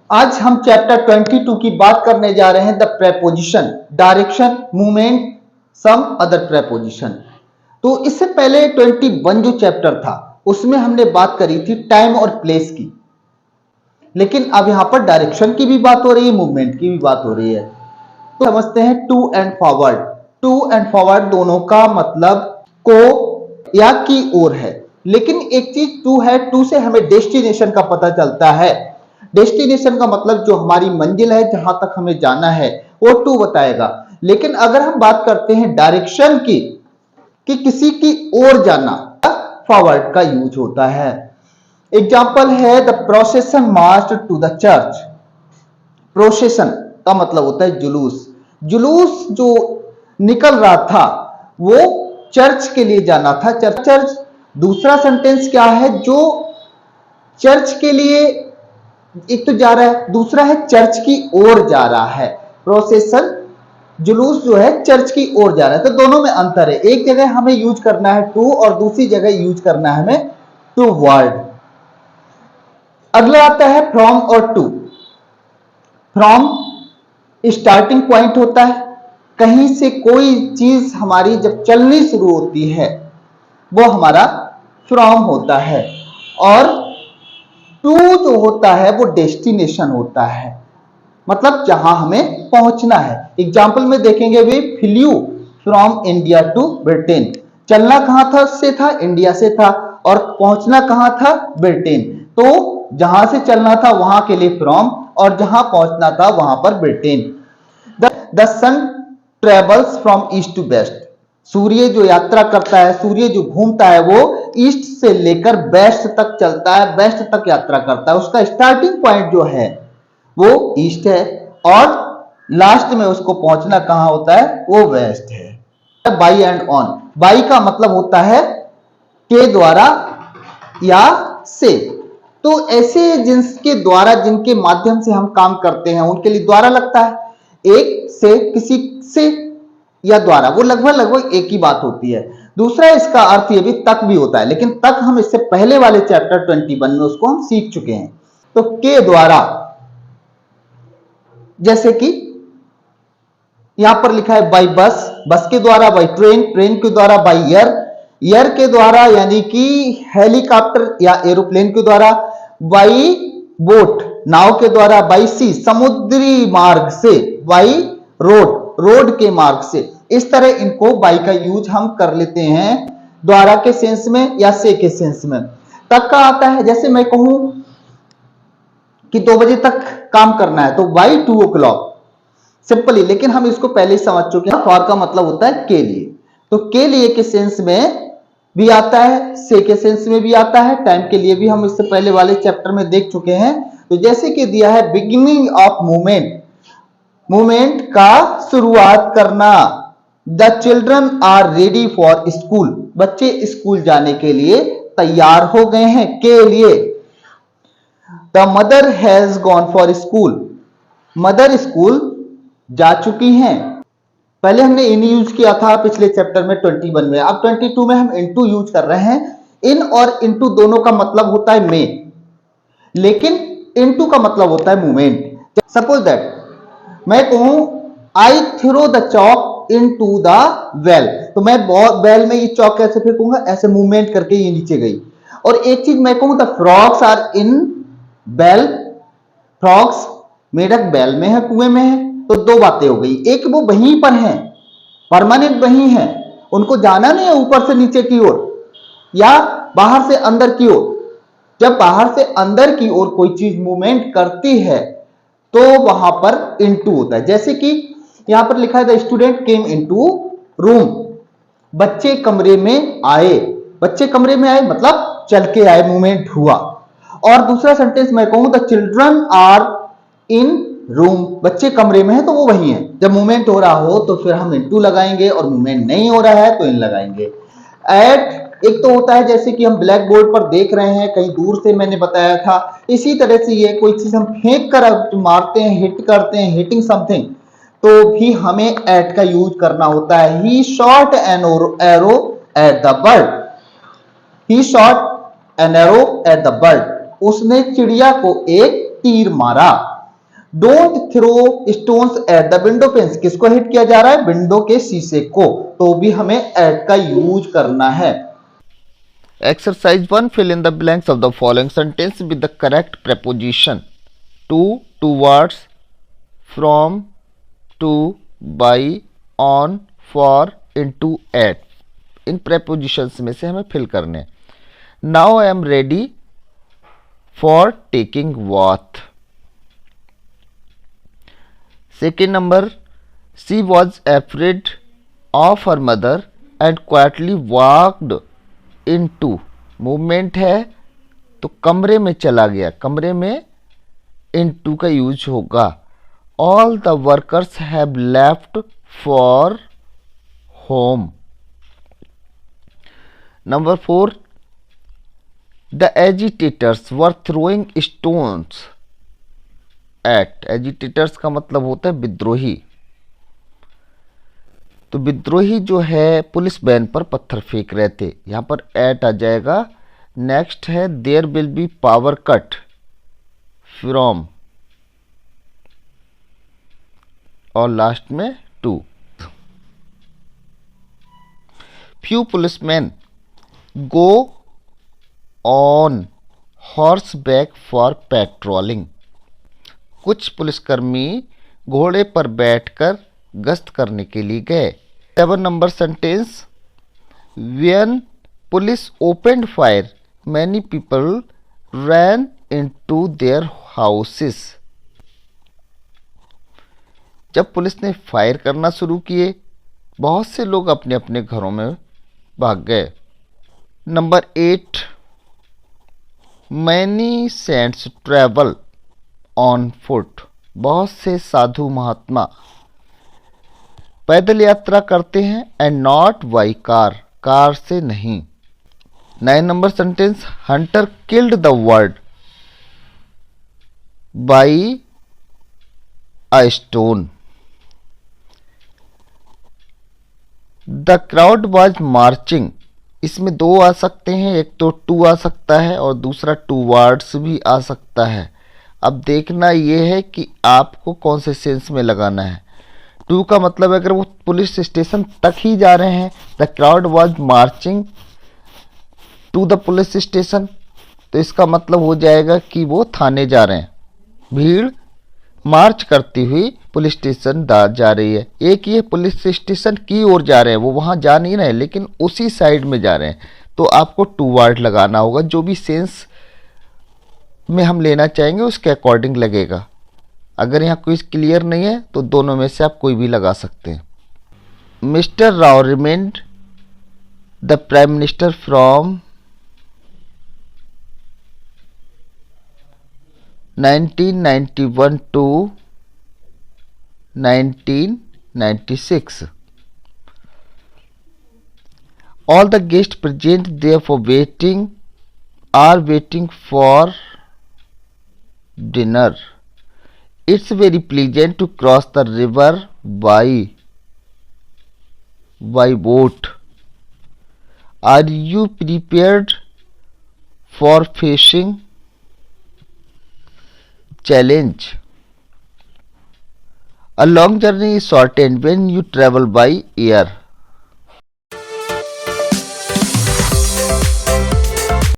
आज हम चैप्टर 22 की बात करने जा रहे हैं, the preposition, direction, movement, some other preposition. तो इससे पहले 21 जो चैप्टर था उसमें हमने बात करी थी टाइम और प्लेस की, लेकिन अब यहां पर डायरेक्शन की भी बात हो रही है, मूवमेंट की भी बात हो रही है। तो समझते हैं to and forward. To and forward दोनों का मतलब को या की ओर है, लेकिन एक चीज टू है, टू से हमें डेस्टिनेशन का पता चलता है। डेस्टिनेशन का मतलब जो हमारी मंजिल है, जहां तक हमें जाना है, वो टू बताएगा। लेकिन अगर हम बात करते हैं डायरेक्शन की, कि किसी की ओर जाना, फॉरवर्ड का यूज होता है। एग्जाम्पल है the procession march to the church. Procession का मतलब होता है जुलूस। जुलूस जो निकल रहा था वो चर्च के लिए जाना था, चर्च। दूसरा सेंटेंस क्या है, जो चर्च के लिए एक तो जा रहा है, दूसरा है चर्च की ओर जा रहा है। प्रोसेशन जुलूस जो है चर्च की ओर जा रहा है, तो दोनों में अंतर है। एक जगह हमें यूज करना है टू और दूसरी जगह यूज करना है हमें टू वर्ड। अगला आता है फ्रॉम और टू। फ्रॉम स्टार्टिंग पॉइंट होता है, कहीं से कोई चीज हमारी जब चलनी शुरू होती है वो हमारा फ्रॉम होता है। और टू जो होता है वो डेस्टिनेशन होता है, मतलब जहां हमें पहुंचना है। एग्जाम्पल में देखेंगे we flew from India to Britain. चलना कहां था से था, इंडिया से था, और पहुंचना कहां था, ब्रिटेन। तो जहां से चलना था वहां के लिए फ्रॉम, और जहां पहुंचना था वहां पर Britain. The sun travels from east to west. सूर्य जो यात्रा करता है, सूर्य जो घूमता है, वो ईस्ट से लेकर वेस्ट तक चलता है, वेस्ट तक यात्रा करता है। उसका स्टार्टिंग पॉइंट जो है वो ईस्ट है, और लास्ट में उसको पहुंचना कहां होता है, वो वेस्ट है। By and on. बाई का मतलब होता है के द्वारा या से। तो ऐसे जिनके द्वारा, जिनके माध्यम से हम काम करते हैं, उनके लिए द्वारा लगता है। एक से, किसी से या द्वारा, वो लगभग एक ही बात होती है। दूसरा इसका अर्थ ये भी तक भी होता है, लेकिन तक हम इससे पहले वाले चैप्टर 21 में उसको हम सीख चुके हैं। तो के द्वारा, जैसे कि यहां पर लिखा है बाई बस, बस के द्वारा, बाई ट्रेन, ट्रेन के द्वारा, बाई एयर, एयर के द्वारा यानी कि हेलीकॉप्टर या एरोप्लेन के द्वारा, बाई बोट, नाव के द्वारा, बाई सी, समुद्री मार्ग से, बाई रोड, रोड के मार्ग से। इस तरह इनको बाई का यूज हम कर लेते हैं, द्वारा के सेंस में या से के सेंस में। तक का आता है, जैसे मैं कहूं कि 2 बजे तक काम करना है, तो बाई 2 o'clock, सिंपली। लेकिन हम इसको पहले ही समझ चुके हैं, फॉर का मतलब होता है के लिए। तो के लिए के सेंस में भी आता है, से के सेंस में भी आता है, टाइम के लिए भी हम इससे पहले वाले चैप्टर में देख चुके हैं। तो जैसे कि दिया है बिगिनिंग ऑफ मूवमेंट, मूवमेंट का शुरुआत करना। The children are ready for school, बच्चे स्कूल जाने के लिए तैयार हो गए हैं, के लिए। The mother has gone for school, mother school जा चुकी हैं। पहले हमने इन यूज किया था पिछले चैप्टर में 21 में, अब 22 में हम इनटू यूज कर रहे हैं। इन और इनटू दोनों का मतलब होता है में, लेकिन इनटू का मतलब होता है मूवमेंट। सपोज दैट मैं कहूं I throw the chalk into the well, तो मैं वेल में ये चॉक कैसे फेंकूंगा, ऐसे मूवमेंट करके ये नीचे गई। और एक चीज मैं कहूं the frogs are in well, frogs मेढक बैल में है, कुएं में है, तो 2 बातें हो गई। एक वो वहीं पर हैं, परमानेंट वहीं है, उनको जाना नहीं है ऊपर से नीचे की ओर या बाहर से अंदर की ओर। जब बाहर से अंदर की ओर कोई चीज मूवमेंट करती है तो वहां पर इनटू होता है। जैसे कि यहां पर लिखा है the student came into room, बच्चे कमरे में आए। बच्चे कमरे में आए मतलब चल के आए, मूवमेंट हुआ। और दूसरा सेंटेंस मैं कहूं the children are in room, बच्चे कमरे में है तो वो वही है। जब मूवमेंट हो रहा हो तो फिर हम इनटू लगाएंगे, और मूवमेंट नहीं हो रहा है तो इन लगाएंगे। एट एक तो होता है जैसे कि हम ब्लैक बोर्ड पर देख रहे हैं कहीं दूर से, मैंने बताया था। इसी तरह से ये कोई चीज हम फेंक कर मारते हैं, हिट करते हैं, हिटिंग समथिंग, तो भी हमें एट का यूज करना होता है। He shot an arrow at the bird, he shot an arrow at the bird, उसने चिड़िया को एक तीर मारा। Don't throw stones at the window panes, किसको हिट किया जा रहा है? विंडो के शीशे को, तो भी हमें एट का यूज करना है। Exercise 1. Fill in the blanks of the following sentence with the correct preposition to, towards, from, to, by, on, for, into, at. In prepositions में से हमें fill करने हैं। Now I am ready for taking bath. Second number, she was afraid of her mother and quietly walked into. Movement है तो कमरे में चला गया, कमरे में into का यूज होगा। All the workers have left for home. Number 4, the agitators were throwing stones at. agitators का मतलब होता है विद्रोही, तो विद्रोही जो है पुलिस वैन पर पत्थर फेंक रहे थे, यहां पर एट आ जाएगा। नेक्स्ट है there will be power cut from, और लास्ट में two. Few policeman go on horse back for patrolling. कुछ पुलिसकर्मी घोड़े पर बैठकर गश्त करने के लिए गए। 7 number sentence, when police opened fire many people ran into their houses. जब पुलिस ने फायर करना शुरू किए, बहुत से लोग अपने अपने घरों में भाग गए। Number 8, many saints travel on foot. बहुत से साधु महात्मा पैदल यात्रा करते हैं, and not by car, car से नहीं। 9 number sentence, hunter killed the bird by a stone. The crowd was marching, इसमें दो आ सकते हैं, एक तो टू आ सकता है और दूसरा टू वर्ड्स भी आ सकता है। अब देखना यह है कि आपको कौन से सेंस में लगाना है। टू का मतलब है अगर वो पुलिस स्टेशन तक ही जा रहे हैं, the crowd was marching to the police station, तो इसका मतलब हो जाएगा कि वो थाने जा रहे हैं। भीड़ मार्च करती हुई पुलिस स्टेशन जा रही है। एक ये पुलिस स्टेशन की ओर जा रहे हैं, वो वहां जा नहीं रहे लेकिन उसी साइड में जा रहे हैं, तो आपको टू वर्ड लगाना होगा। जो भी सेंस में हम लेना चाहेंगे उसके अकॉर्डिंग लगेगा। अगर यहाँ कोई क्लियर नहीं है तो दोनों में से आप कोई भी लगा सकते हैं। Mister Rao remained the prime minister from 1991 to 1996. All the guests present there for are waiting for dinner. It's very pleasant to cross the river by boat. Are you prepared for facing challenge? A long journey is shortened when you travel by air.